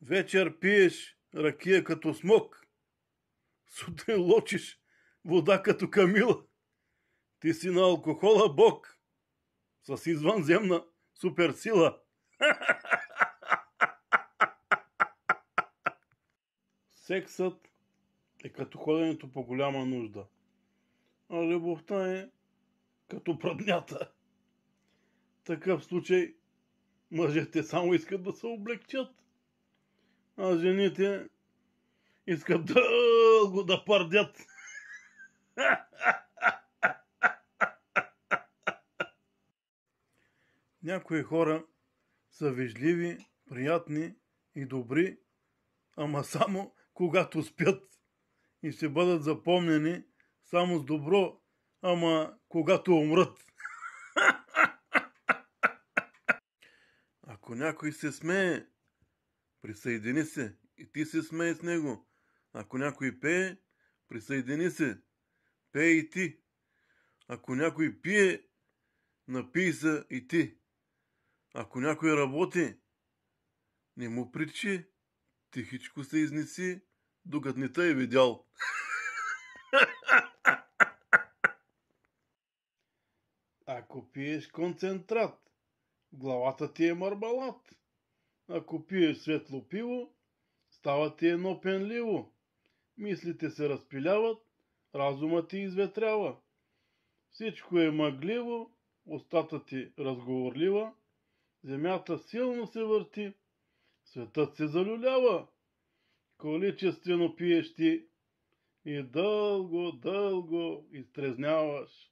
Вечер пиеш ракия като смок, сутрин лочиш вода като камила. Ти си на алкохола бог, с извънземна суперсила. Сексът е като ходенето по голяма нужда, а любовта е като праднята. В такъв случай мъжете само искат да се облегчат, а жените искат дълго да пардят. Някои хора са вежливи, приятни и добри, ама само когато спят, и ще бъдат запомнени само с добро, ама когато умрат. Ако някой се смее, присъедини се и ти се смей с него. Ако някой пее, присъедини се, пей и ти. Ако някой пие, напий се и ти. Ако някой работи, не му причи, тихичко се изнеси, докато не те е видял. Ако пиеш концентрат, главата ти е мармалат. Ако пиеш светло пиво, става ти едно пенливо. Мислите се разпиляват, разумът ти изветрява. Всичко е мъгливо, устата ти разговорлива, земята силно се върти, светът се залюлява. Количествено пиеш ти и дълго, дълго изтрезняваш.